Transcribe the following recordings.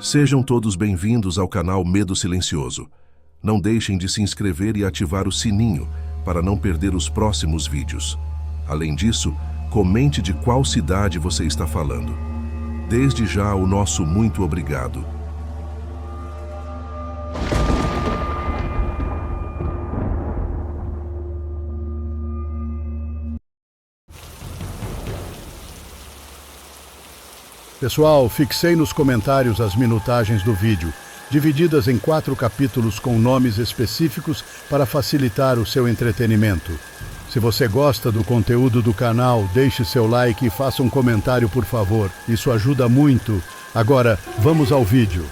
Sejam todos bem-vindos ao canal Medo Silencioso. Não deixem de se inscrever e ativar o sininho para não perder os próximos vídeos. Além disso, comente de qual cidade você está falando. Desde já, o nosso muito obrigado. Pessoal, fixei nos comentários as minutagens do vídeo, divididas em 4 capítulos com nomes específicos para facilitar o seu entretenimento. Se você gosta do conteúdo do canal, deixe seu like e faça um comentário, por favor. Isso ajuda muito. Agora, vamos ao vídeo.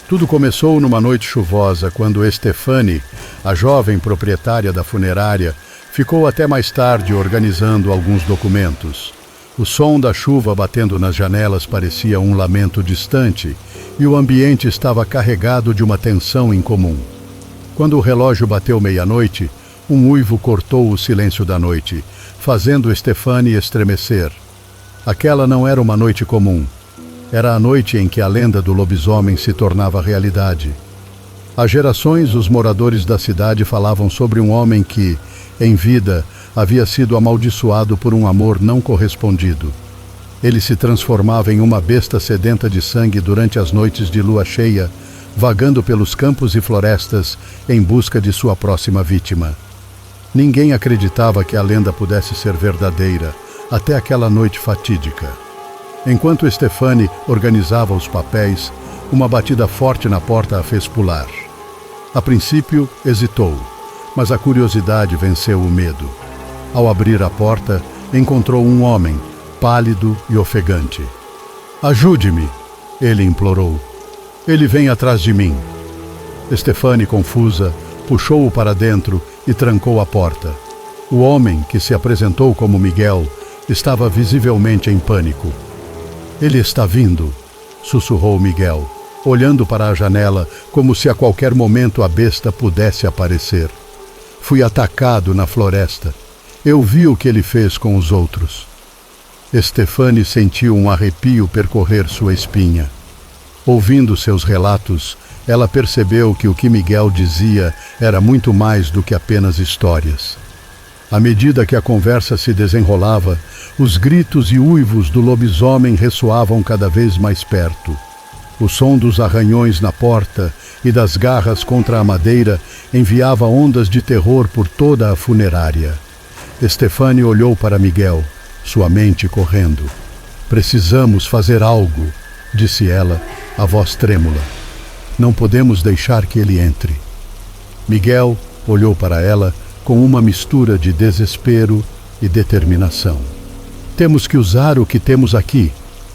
Tudo começou numa noite chuvosa, quando Stefani, a jovem proprietária da funerária, ficou até mais tarde organizando alguns documentos. O som da chuva batendo nas janelas parecia um lamento distante e o ambiente estava carregado de uma tensão incomum. Quando o relógio bateu meia-noite, um uivo cortou o silêncio da noite, fazendo Stefani estremecer. Aquela não era uma noite comum. Era a noite em que a lenda do lobisomem se tornava realidade. Há gerações, os moradores da cidade falavam sobre um homem que, em vida, havia sido amaldiçoado por um amor não correspondido. Ele se transformava em uma besta sedenta de sangue durante as noites de lua cheia, vagando pelos campos e florestas em busca de sua próxima vítima. Ninguém acreditava que a lenda pudesse ser verdadeira, até aquela noite fatídica. Enquanto Stefani organizava os papéis, uma batida forte na porta a fez pular. A princípio, hesitou, mas a curiosidade venceu o medo. Ao abrir a porta, encontrou um homem, pálido e ofegante. "Ajude-me", ele implorou. "Ele vem atrás de mim." Stefani, confusa, puxou-o para dentro e trancou a porta. O homem, que se apresentou como Miguel, estava visivelmente em pânico. "Ele está vindo", sussurrou Miguel, olhando para a janela como se a qualquer momento a besta pudesse aparecer. "Fui atacado na floresta. Eu vi o que ele fez com os outros." Stefani sentiu um arrepio percorrer sua espinha. Ouvindo seus relatos, ela percebeu que o que Miguel dizia era muito mais do que apenas histórias. À medida que a conversa se desenrolava, os gritos e uivos do lobisomem ressoavam cada vez mais perto. O som dos arranhões na porta e das garras contra a madeira enviava ondas de terror por toda a funerária. Stefani olhou para Miguel, sua mente correndo. "Precisamos fazer algo", disse ela, a voz trêmula. "Não podemos deixar que ele entre." Miguel olhou para ela com uma mistura de desespero e determinação. "Temos que usar o que temos aqui",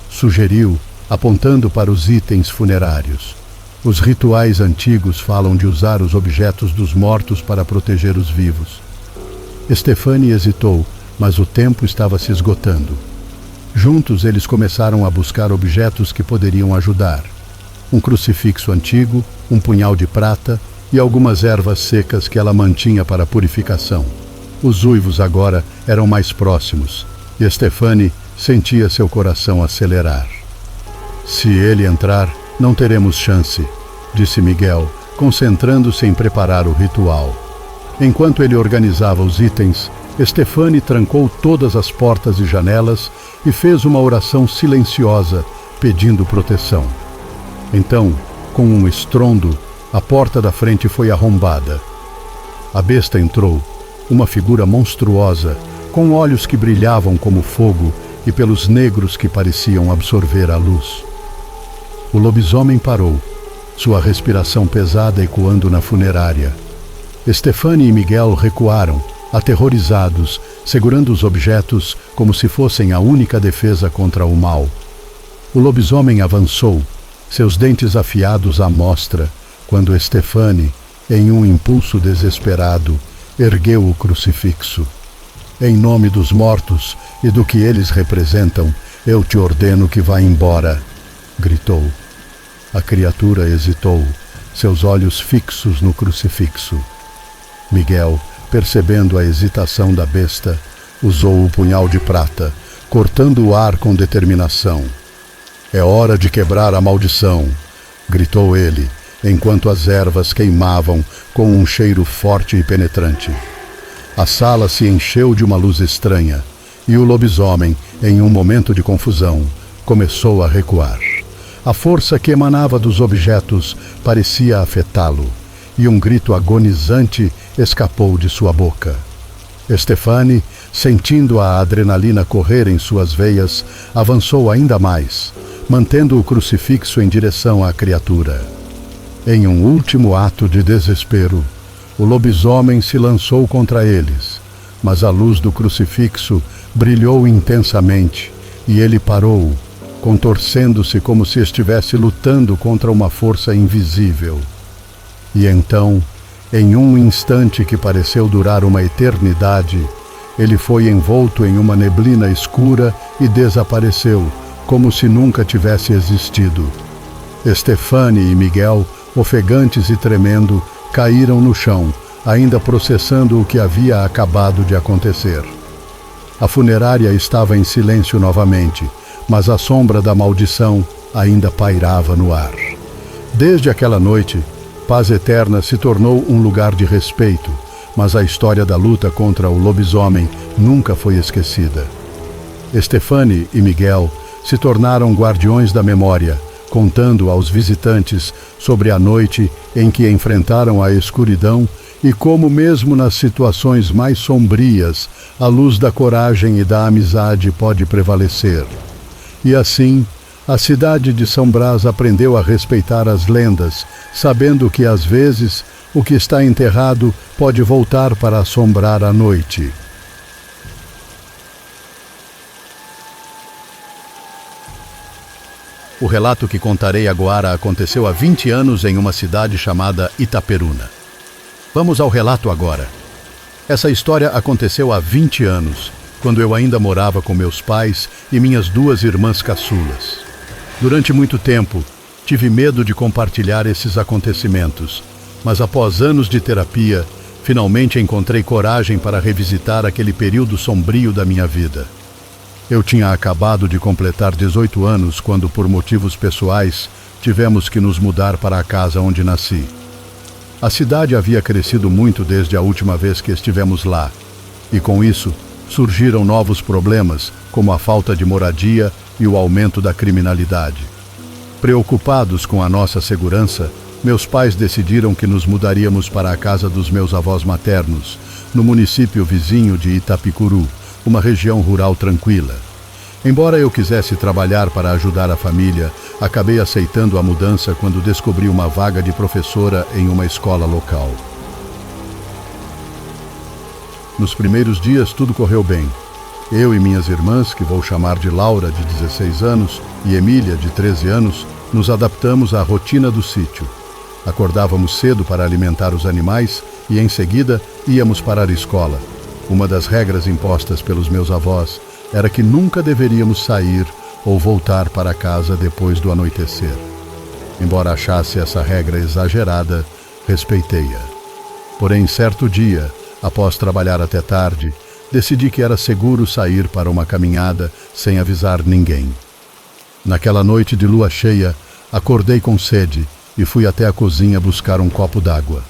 sugeriu, apontando para os itens funerários. Os rituais antigos falam de usar os objetos dos mortos para proteger os vivos. Stefani hesitou, mas o tempo estava se esgotando. Juntos eles começaram a buscar objetos que poderiam ajudar. Um crucifixo antigo, um punhal de prata e algumas ervas secas que ela mantinha para purificação. Os uivos agora eram mais próximos e Stefani sentia seu coração acelerar. "Se ele entrar, não teremos chance", disse Miguel, concentrando-se em preparar o ritual. Enquanto ele organizava os itens, Stefani trancou todas as portas e janelas e fez uma oração silenciosa, pedindo proteção. Então, com um estrondo, a porta da frente foi arrombada. A besta entrou, uma figura monstruosa, com olhos que brilhavam como fogo e pelos negros que pareciam absorver a luz. O lobisomem parou, sua respiração pesada ecoando na funerária. Stefani e Miguel recuaram, aterrorizados, segurando os objetos como se fossem a única defesa contra o mal. O lobisomem avançou, seus dentes afiados à mostra, quando Stefani, em um impulso desesperado, ergueu o crucifixo. "Em nome dos mortos e do que eles representam, eu te ordeno que vá embora", gritou. A criatura hesitou, seus olhos fixos no crucifixo. Miguel, percebendo a hesitação da besta, usou o punhal de prata, cortando o ar com determinação. "É hora de quebrar a maldição", gritou ele, enquanto as ervas queimavam com um cheiro forte e penetrante. A sala se encheu de uma luz estranha, e o lobisomem, em um momento de confusão, começou a recuar. A força que emanava dos objetos parecia afetá-lo, e um grito agonizante escapou de sua boca. Stefani, sentindo a adrenalina correr em suas veias, avançou ainda mais, mantendo o crucifixo em direção à criatura. Em um último ato de desespero, o lobisomem se lançou contra eles, mas a luz do crucifixo brilhou intensamente e ele parou, contorcendo-se como se estivesse lutando contra uma força invisível. E então, em um instante que pareceu durar uma eternidade, ele foi envolto em uma neblina escura e desapareceu, como se nunca tivesse existido. Stefani e Miguel, ofegantes e tremendo, caíram no chão, ainda processando o que havia acabado de acontecer. A funerária estava em silêncio novamente, mas a sombra da maldição ainda pairava no ar. Desde aquela noite, Paz Eterna se tornou um lugar de respeito, mas a história da luta contra o lobisomem nunca foi esquecida. Stefani e Miguel se tornaram guardiões da memória, contando aos visitantes sobre a noite em que enfrentaram a escuridão e como, mesmo nas situações mais sombrias, a luz da coragem e da amizade pode prevalecer. E assim, a cidade de São Brás aprendeu a respeitar as lendas, sabendo que, às vezes, o que está enterrado pode voltar para assombrar a noite. O relato que contarei agora aconteceu há 20 anos em uma cidade chamada Itaperuna. Vamos ao relato agora. Essa história aconteceu há 20 anos, quando eu ainda morava com meus pais e minhas 2 irmãs caçulas. Durante muito tempo, tive medo de compartilhar esses acontecimentos, mas após anos de terapia, finalmente encontrei coragem para revisitar aquele período sombrio da minha vida. Eu tinha acabado de completar 18 anos quando, por motivos pessoais, tivemos que nos mudar para a casa onde nasci. A cidade havia crescido muito desde a última vez que estivemos lá, e com isso surgiram novos problemas, como a falta de moradia e o aumento da criminalidade. Preocupados com a nossa segurança, meus pais decidiram que nos mudaríamos para a casa dos meus avós maternos, no município vizinho de Itapicuru, uma região rural tranquila. Embora eu quisesse trabalhar para ajudar a família, acabei aceitando a mudança quando descobri uma vaga de professora em uma escola local. Nos primeiros dias tudo correu bem. Eu e minhas irmãs, que vou chamar de Laura, de 16 anos, e Emília, de 13 anos, nos adaptamos à rotina do sítio. Acordávamos cedo para alimentar os animais e, em seguida, íamos para a escola. Uma das regras impostas pelos meus avós era que nunca deveríamos sair ou voltar para casa depois do anoitecer. Embora achasse essa regra exagerada, respeitei-a. Porém, certo dia, após trabalhar até tarde, decidi que era seguro sair para uma caminhada sem avisar ninguém. Naquela noite de lua cheia, acordei com sede e fui até a cozinha buscar um copo d'água.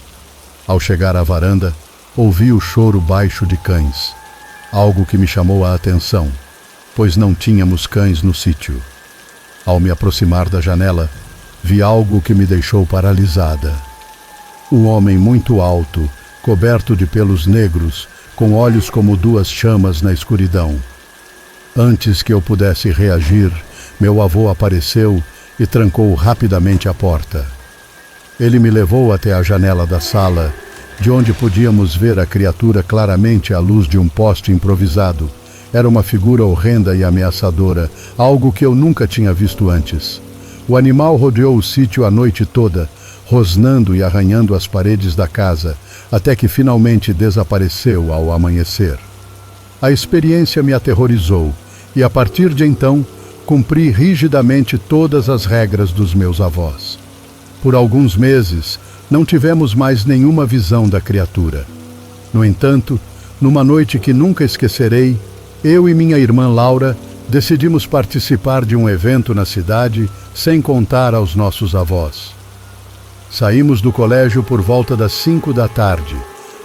Ao chegar à varanda, ouvi o choro baixo de cães, algo que me chamou a atenção, pois não tínhamos cães no sítio. Ao me aproximar da janela, vi algo que me deixou paralisada. Um homem muito alto, coberto de pelos negros, com olhos como 2 chamas na escuridão. Antes que eu pudesse reagir, meu avô apareceu e trancou rapidamente a porta. Ele me levou até a janela da sala, de onde podíamos ver a criatura claramente à luz de um poste improvisado. Era uma figura horrenda e ameaçadora, algo que eu nunca tinha visto antes. O animal rodeou o sítio a noite toda, rosnando e arranhando as paredes da casa, até que finalmente desapareceu ao amanhecer. A experiência me aterrorizou, e a partir de então, cumpri rigidamente todas as regras dos meus avós. Por alguns meses, não tivemos mais nenhuma visão da criatura. No entanto, numa noite que nunca esquecerei, eu e minha irmã Laura decidimos participar de um evento na cidade sem contar aos nossos avós. Saímos do colégio por volta das 5 da tarde,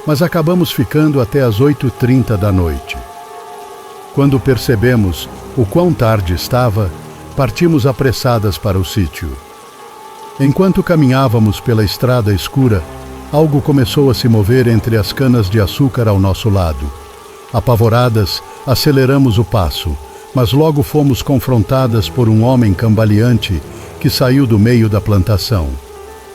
mas acabamos ficando até as 8h30 da noite. Quando percebemos o quão tarde estava, partimos apressadas para o sítio. Enquanto caminhávamos pela estrada escura, algo começou a se mover entre as canas de açúcar ao nosso lado. Apavoradas, aceleramos o passo, mas logo fomos confrontadas por um homem cambaleante que saiu do meio da plantação.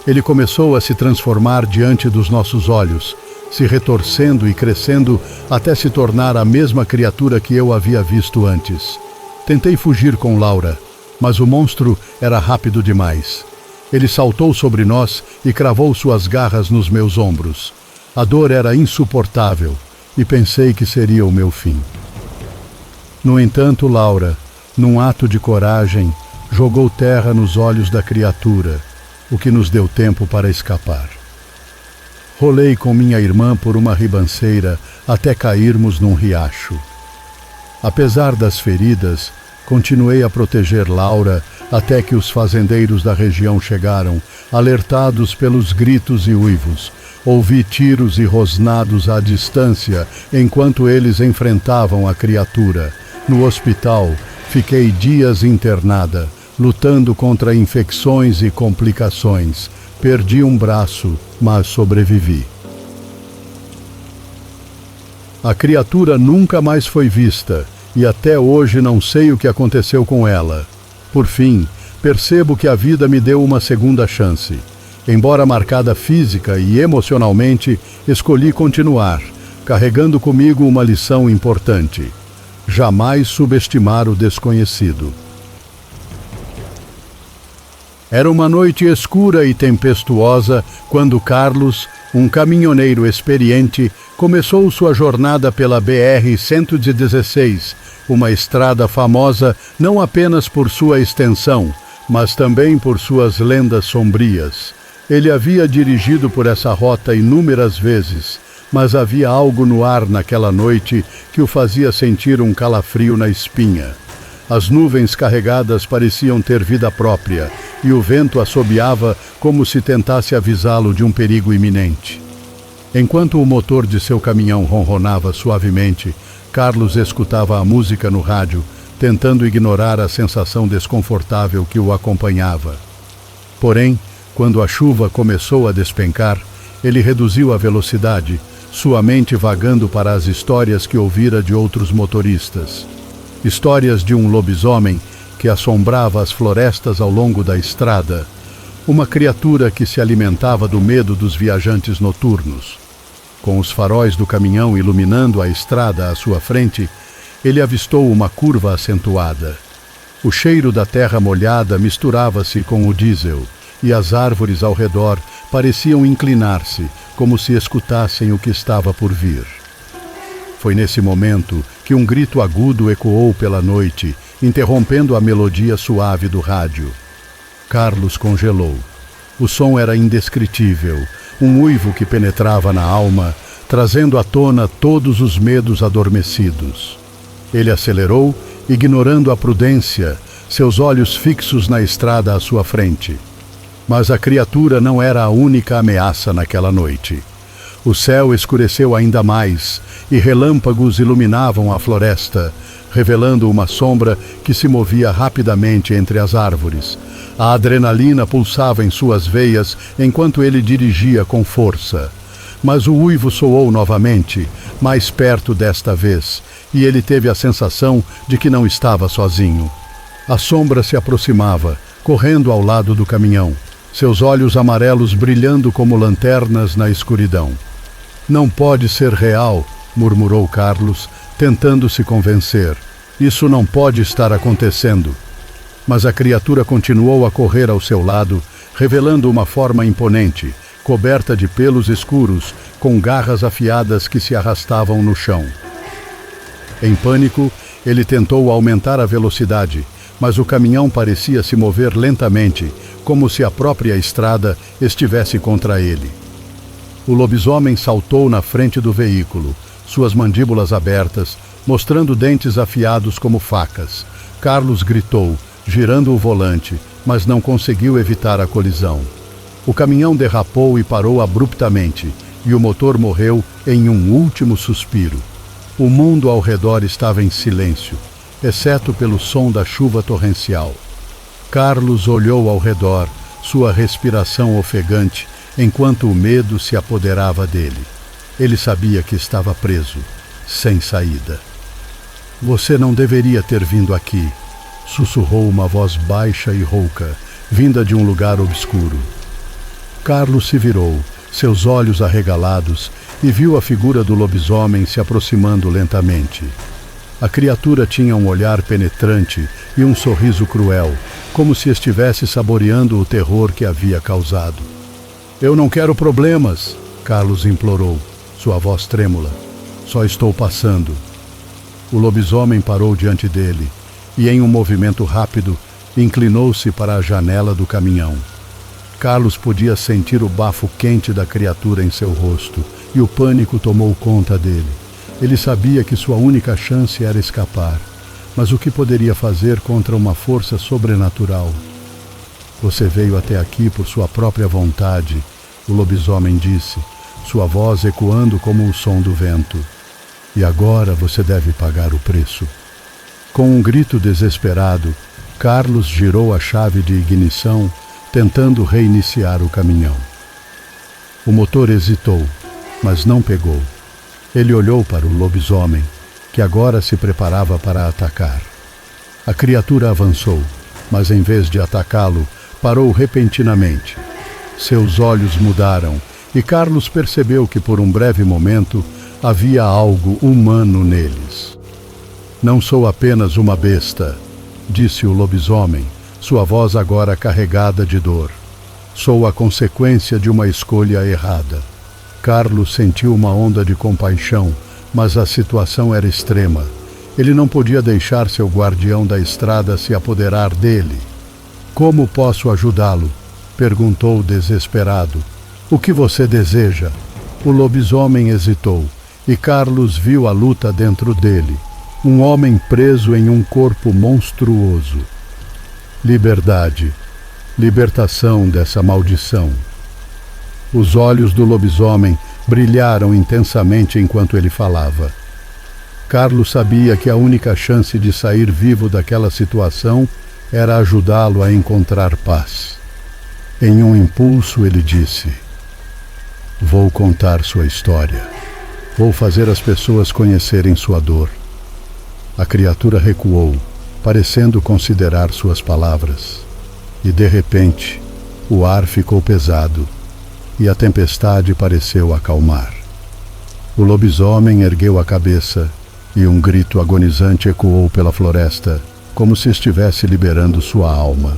Ele começou a se transformar diante dos nossos olhos, se retorcendo e crescendo até se tornar a mesma criatura que eu havia visto antes. Tentei fugir com Laura, mas o monstro era rápido demais. Ele saltou sobre nós e cravou suas garras nos meus ombros. A dor era insuportável e pensei que seria o meu fim. No entanto, Laura, num ato de coragem, jogou terra nos olhos da criatura, o que nos deu tempo para escapar. Rolei com minha irmã por uma ribanceira até cairmos num riacho. Apesar das feridas, continuei a proteger Laura até que os fazendeiros da região chegaram, alertados pelos gritos e uivos. Ouvi tiros e rosnados à distância enquanto eles enfrentavam a criatura. No hospital, fiquei dias internada, lutando contra infecções e complicações. Perdi um braço, mas sobrevivi. A criatura nunca mais foi vista e até hoje não sei o que aconteceu com ela. Por fim, percebo que a vida me deu uma segunda chance. Embora marcada física e emocionalmente, escolhi continuar, carregando comigo uma lição importante: jamais subestimar o desconhecido. Era uma noite escura e tempestuosa quando Carlos, um caminhoneiro experiente, começou sua jornada pela BR-116, uma estrada famosa não apenas por sua extensão, mas também por suas lendas sombrias. Ele havia dirigido por essa rota inúmeras vezes, mas havia algo no ar naquela noite que o fazia sentir um calafrio na espinha. As nuvens carregadas pareciam ter vida própria, e o vento assobiava como se tentasse avisá-lo de um perigo iminente. Enquanto o motor de seu caminhão ronronava suavemente, Carlos escutava a música no rádio, tentando ignorar a sensação desconfortável que o acompanhava. Porém, quando a chuva começou a despencar, ele reduziu a velocidade, sua mente vagando para as histórias que ouvira de outros motoristas. Histórias de um lobisomem que assombrava as florestas ao longo da estrada, uma criatura que se alimentava do medo dos viajantes noturnos. Com os faróis do caminhão iluminando a estrada à sua frente, ele avistou uma curva acentuada. O cheiro da terra molhada misturava-se com o diesel, e as árvores ao redor pareciam inclinar-se, como se escutassem o que estava por vir. Foi nesse momento que um grito agudo ecoou pela noite, interrompendo a melodia suave do rádio. Carlos congelou. O som era indescritível, um uivo que penetrava na alma, trazendo à tona todos os medos adormecidos. Ele acelerou, ignorando a prudência, seus olhos fixos na estrada à sua frente. Mas a criatura não era a única ameaça naquela noite. O céu escureceu ainda mais, e relâmpagos iluminavam a floresta, revelando uma sombra que se movia rapidamente entre as árvores. A adrenalina pulsava em suas veias enquanto ele dirigia com força. Mas o uivo soou novamente, mais perto desta vez, e ele teve a sensação de que não estava sozinho. A sombra se aproximava, correndo ao lado do caminhão, seus olhos amarelos brilhando como lanternas na escuridão. "Não pode ser real", murmurou Carlos, tentando se convencer. "Isso não pode estar acontecendo." Mas a criatura continuou a correr ao seu lado, revelando uma forma imponente, coberta de pelos escuros, com garras afiadas que se arrastavam no chão. Em pânico, ele tentou aumentar a velocidade, mas o caminhão parecia se mover lentamente, como se a própria estrada estivesse contra ele. O lobisomem saltou na frente do veículo, suas mandíbulas abertas, mostrando dentes afiados como facas. Carlos gritou, girando o volante, mas não conseguiu evitar a colisão. O caminhão derrapou e parou abruptamente, e o motor morreu em um último suspiro. O mundo ao redor estava em silêncio, exceto pelo som da chuva torrencial. Carlos olhou ao redor, sua respiração ofegante, enquanto o medo se apoderava dele. Ele sabia que estava preso, sem saída. "Você não deveria ter vindo aqui", sussurrou uma voz baixa e rouca, vinda de um lugar obscuro. Carlos se virou, seus olhos arregalados, e viu a figura do lobisomem se aproximando lentamente. A criatura tinha um olhar penetrante e um sorriso cruel, como se estivesse saboreando o terror que havia causado. "Eu não quero problemas", Carlos implorou, sua voz trêmula. "Só estou passando." O lobisomem parou diante dele e, em um movimento rápido, inclinou-se para a janela do caminhão. Carlos podia sentir o bafo quente da criatura em seu rosto, e o pânico tomou conta dele. Ele sabia que sua única chance era escapar, mas o que poderia fazer contra uma força sobrenatural? "Você veio até aqui por sua própria vontade", o lobisomem disse, sua voz ecoando como o som do vento. "E agora você deve pagar o preço." Com um grito desesperado, Carlos girou a chave de ignição, tentando reiniciar o caminhão. O motor hesitou, mas não pegou. Ele olhou para o lobisomem, que agora se preparava para atacar. A criatura avançou, mas em vez de atacá-lo, parou repentinamente. Seus olhos mudaram, e Carlos percebeu que por um breve momento havia algo humano neles. "Não sou apenas uma besta", disse o lobisomem, sua voz agora carregada de dor. "Sou a consequência de uma escolha errada." Carlos sentiu uma onda de compaixão, mas a situação era extrema. Ele não podia deixar seu guardião da estrada se apoderar dele. "Como posso ajudá-lo?", perguntou desesperado. "O que você deseja?" O lobisomem hesitou, e Carlos viu a luta dentro dele. Um homem preso em um corpo monstruoso. Liberdade. Libertação dessa maldição. Os olhos do lobisomem brilharam intensamente enquanto ele falava. Carlos sabia que a única chance de sair vivo daquela situação era ajudá-lo a encontrar paz. Em um impulso, ele disse: "Vou contar sua história. Vou fazer as pessoas conhecerem sua dor." A criatura recuou, parecendo considerar suas palavras. E, de repente, o ar ficou pesado e a tempestade pareceu acalmar. O lobisomem ergueu a cabeça e um grito agonizante ecoou pela floresta, como se estivesse liberando sua alma.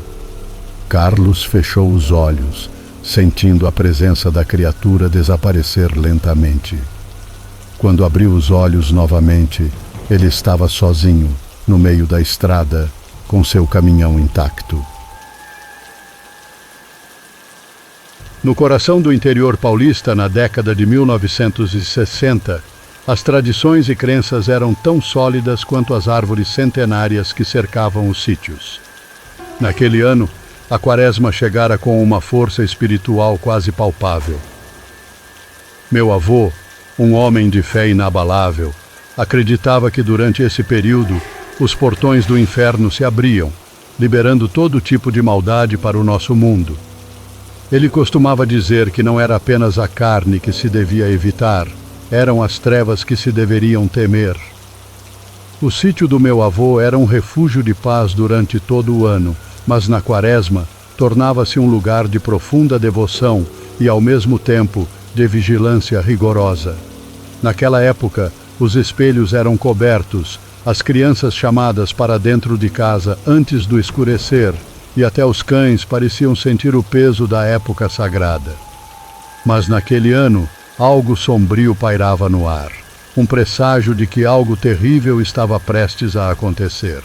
Carlos fechou os olhos, sentindo a presença da criatura desaparecer lentamente. Quando abriu os olhos novamente, ele estava sozinho, no meio da estrada, com seu caminhão intacto. No coração do interior paulista, na década de 1960, as tradições e crenças eram tão sólidas quanto as árvores centenárias que cercavam os sítios. Naquele ano, a quaresma chegara com uma força espiritual quase palpável. Meu avô, um homem de fé inabalável, acreditava que durante esse período os portões do inferno se abriam, liberando todo tipo de maldade para o nosso mundo. Ele costumava dizer que não era apenas a carne que se devia evitar, eram as trevas que se deveriam temer. O sítio do meu avô era um refúgio de paz durante todo o ano, mas na quaresma tornava-se um lugar de profunda devoção e, ao mesmo tempo, de vigilância rigorosa. Naquela época, os espelhos eram cobertos, as crianças chamadas para dentro de casa antes do escurecer, e até os cães pareciam sentir o peso da época sagrada. Mas naquele ano, algo sombrio pairava no ar, um presságio de que algo terrível estava prestes a acontecer.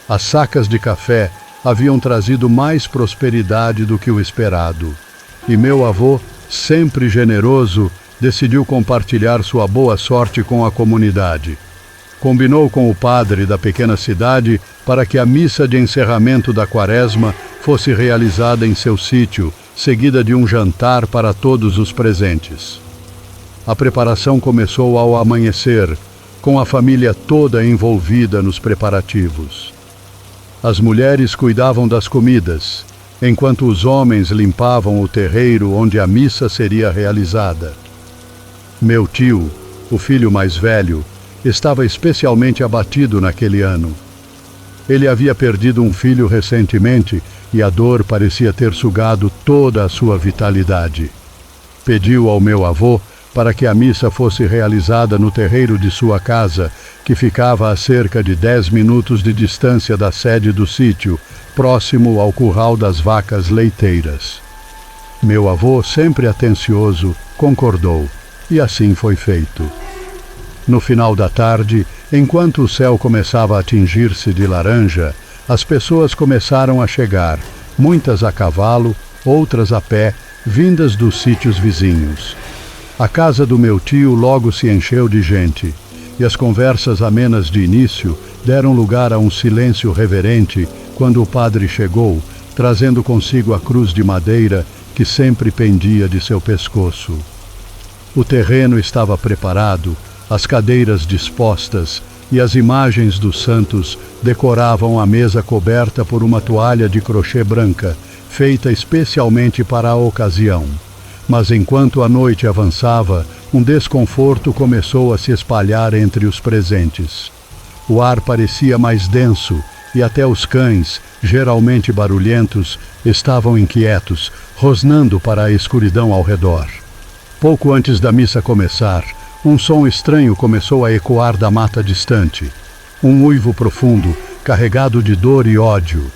As sacas de café haviam trazido mais prosperidade do que o esperado, e meu avô, sempre generoso, decidiu compartilhar sua boa sorte com a comunidade. Combinou com o padre da pequena cidade para que a missa de encerramento da quaresma fosse realizada em seu sítio, seguida de um jantar para todos os presentes. A preparação começou ao amanhecer, com a família toda envolvida nos preparativos. As mulheres cuidavam das comidas, enquanto os homens limpavam o terreiro onde a missa seria realizada. Meu tio, o filho mais velho, estava especialmente abatido naquele ano. Ele havia perdido um filho recentemente e a dor parecia ter sugado toda a sua vitalidade. Pediu ao meu avô para que a missa fosse realizada no terreiro de sua casa, que ficava a cerca de 10 minutos de distância da sede do sítio, próximo ao curral das vacas leiteiras. Meu avô, sempre atencioso, concordou, e assim foi feito. No final da tarde, enquanto o céu começava a tingir-se de laranja, as pessoas começaram a chegar, muitas a cavalo, outras a pé, vindas dos sítios vizinhos. A casa do meu tio logo se encheu de gente, e as conversas amenas de início deram lugar a um silêncio reverente quando o padre chegou, trazendo consigo a cruz de madeira que sempre pendia de seu pescoço. O terreno estava preparado, as cadeiras dispostas e as imagens dos santos decoravam a mesa coberta por uma toalha de crochê branca, feita especialmente para a ocasião. Mas enquanto a noite avançava, um desconforto começou a se espalhar entre os presentes. O ar parecia mais denso e até os cães, geralmente barulhentos, estavam inquietos, rosnando para a escuridão ao redor. Pouco antes da missa começar, um som estranho começou a ecoar da mata distante. Um uivo profundo, carregado de dor e ódio.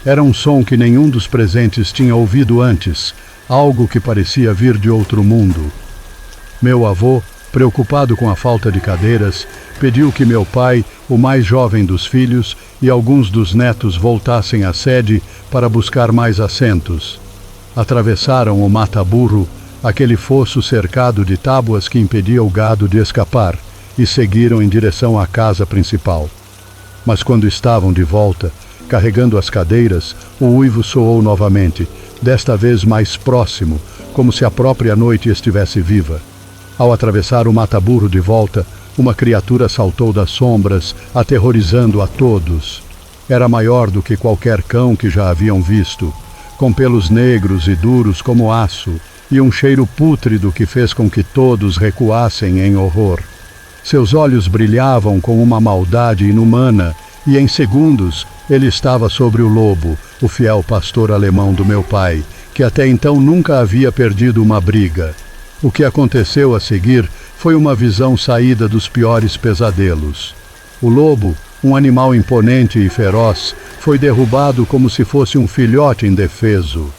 Era um som que nenhum dos presentes tinha ouvido antes, algo que parecia vir de outro mundo. Meu avô, preocupado com a falta de cadeiras, pediu que meu pai, o mais jovem dos filhos, e alguns dos netos voltassem à sede para buscar mais assentos. Atravessaram o mata-burro, aquele fosso cercado de tábuas que impedia o gado de escapar, e seguiram em direção à casa principal. Mas quando estavam de volta, carregando as cadeiras, o uivo soou novamente, desta vez mais próximo, como se a própria noite estivesse viva. Ao atravessar o mata-burro de volta, uma criatura saltou das sombras, aterrorizando a todos. Era maior do que qualquer cão que já haviam visto, com pelos negros e duros como aço, e um cheiro pútrido que fez com que todos recuassem em horror. Seus olhos brilhavam com uma maldade inumana, e em segundos ele estava sobre o lobo, o fiel pastor alemão do meu pai, que até então nunca havia perdido uma briga. O que aconteceu a seguir foi uma visão saída dos piores pesadelos. O lobo, um animal imponente e feroz, foi derrubado como se fosse um filhote indefeso.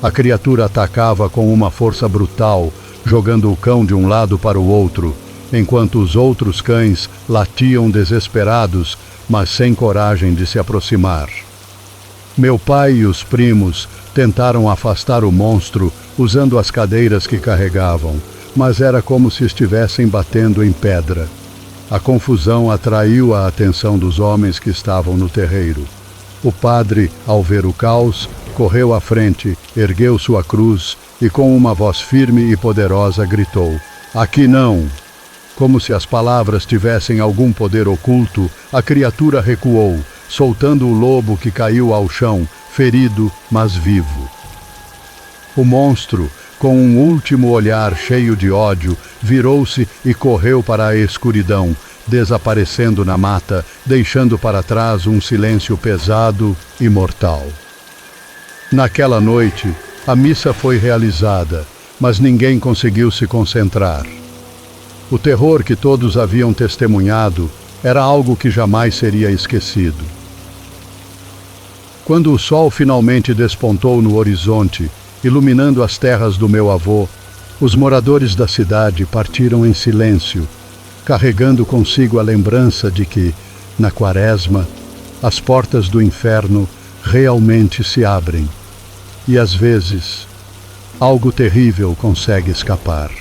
A criatura atacava com uma força brutal, jogando o cão de um lado para o outro, enquanto os outros cães latiam desesperados, mas sem coragem de se aproximar. Meu pai e os primos tentaram afastar o monstro usando as cadeiras que carregavam, mas era como se estivessem batendo em pedra. A confusão atraiu a atenção dos homens que estavam no terreiro. O padre, ao ver o caos, correu à frente, ergueu sua cruz e com uma voz firme e poderosa gritou: "Aqui não!" Como se as palavras tivessem algum poder oculto, a criatura recuou, soltando o lobo que caiu ao chão, ferido, mas vivo. O monstro, com um último olhar cheio de ódio, virou-se e correu para a escuridão, desaparecendo na mata, deixando para trás um silêncio pesado e mortal. Naquela noite, a missa foi realizada, mas ninguém conseguiu se concentrar. O terror que todos haviam testemunhado era algo que jamais seria esquecido. Quando o sol finalmente despontou no horizonte, iluminando as terras do meu avô, os moradores da cidade partiram em silêncio, carregando consigo a lembrança de que, na quaresma, as portas do inferno realmente se abrem, e às vezes, algo terrível consegue escapar.